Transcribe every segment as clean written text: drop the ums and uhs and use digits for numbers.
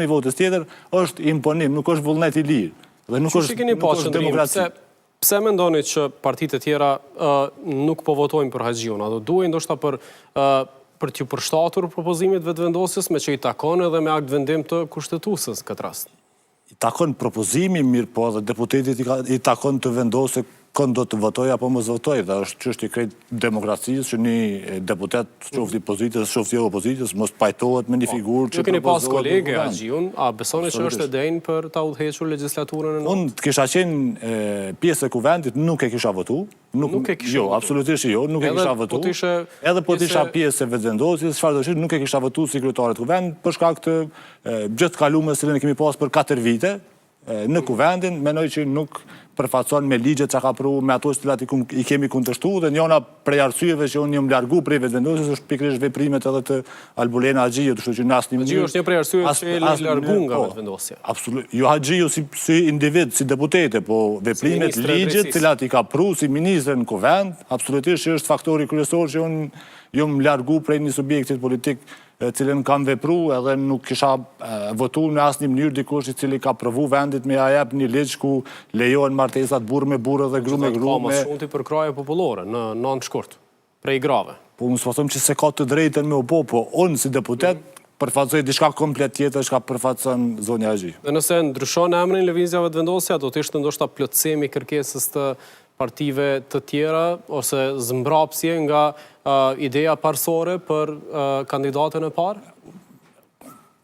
i votës tjetër është imponim, nuk është vullnet i lirë. Dhe nuk është demokraci. Pse mendoni që partitë e tjera nuk po votojnë për Haxhiun? A do duhen ndoshta për t'ju përshtatur propozimit vetëvendosjes me që i takon edhe me akt vendim të kushtetuesës këtë rast? I takon propozimi, mirë po dhe deputetit i takon të vendosë kënd do të votoj apo mos votoj. Dhe është çështje krejt demokracisë që një deputet, qoftë i pozitës, qoftë i opozitës, mos pajtohet me një figurë që ju keni pas kolege Haxhiun, a besoni që është e denjë për ta udhëhequr legjislaturën e notë? Unë kisha qenë pjesë e kuvendit, nuk e kisha votu. Nuk e kisha jo, absolutisht jo, nuk e kisha votu. Edhe po t'isha pjesë e vetëvendosjes, çfarë do të thotë, nuk e kisha votu si kryetarit kuvend për shkak të gjithë kaluamës që ne kemi pas për 4 vite në kuvendin, mendoj që nuk përfaqëson me ligjet që ka pru, me ato cilat i kemi kundërshtu, dhe njëna prej arsyeve që unë jam largu prej vetëvendosjes është pikërisht veprimet edhe të Albulena Haxhiut, kështu që në asnjë mënyrë. Haxhiu është një prej arsyeve që e largu nga vetëvendosja. Absolutisht. Jo Haxhiu si individ, si deputete, po veprimet, ligjet cilat i ka pru si ministër në kuvend, absolutisht që është faktori kryesor që unë jam largu prej një subjektit politik cilën kam vepru edhe nuk kisha votu në asnjë mënyrë dikush i cili ka provu vendit me ja jep një ligj ku lejohen martesat burrë me burrë dhe gru me gru. Ka më shumë ti për kraje popullore në anë të shkurt, prej grave. Po unë s'po them që se ka të drejtën me u bo, po unë si deputet përfaqësoj diçka komplet tjetër çka përfaqëson zonja Haxhi. Dhe nëse ndryshon emrin lëvizja vetëvendosja, do të ishte ndoshta plotësimi kërkesës të partive të tjera ose zmbrapsje nga ideja parsore për kandidatën e parë?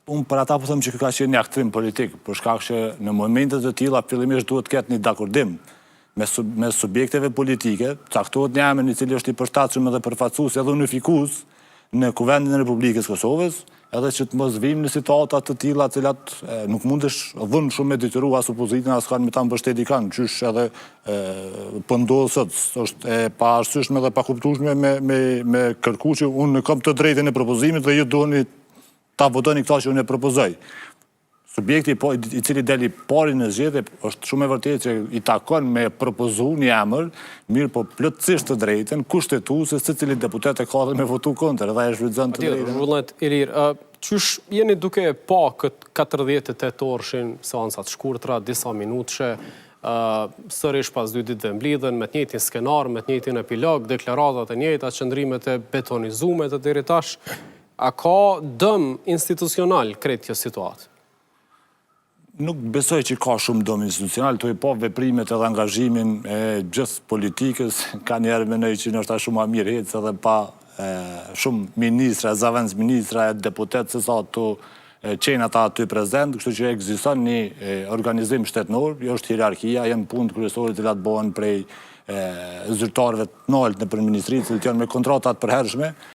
Unë për ata po them që ka qenë një aktrim politik, për shkak që në momentet të tilla fillimisht duhet të ketë një dakordim me subjekteve politike, caktohet një emër i cili është i përshtatshëm edhe përfaqësues edhe unifikues në Kuvendin e Republikës Kosovës, edhe që të mos vim në situata të tilla të cilat nuk mundesh dhënë shumë me detyru as opozitën as kanë me ta mbështeti kanë, qysh edhe po ndodh sot, është e paarsyeshme dhe pa kuptueshme me kërku që unë kam të drejtën e propozimit dhe ju duheni ta votoni këtë që unë e propozoj. Subjekti i cili deli pari në zgjedhje është shumë e vërtetë që i takon me propozu një emër, mirë po plotësisht të drejtën, kushtetuese secili deputet e ka dhe me votu kundër, edhe e shfrytëzon të drejtën. Vullnet Ilir, qysh jeni duke pa këtë 48 orshin seancat shkurtra, disa minutëshe, sërish pas 2 ditë dhe mblidhen, me të njëjtin skenar, me të njëjtin epilog, deklaratat e njëjta, qëndrimet e betonizume të deri tash, a ka dëm institucional krejt kjo situatë? Nuk besoj që ka shumë dëm institucional, të i po veprimet edhe angazhimin e gjithë politikës, ka njerë menoj që nështë shumë a mirë hecë edhe pa shumë ministra, zavendës ministra, deputet, se sa të qenë ata aty prezent, kështu që ekziston një organizim shtetënor, jo është hierarkia, janë punë kryesorë të cilat bëhen prej zyrtarëve të naltë në përministri, që janë me kontratat përhershme,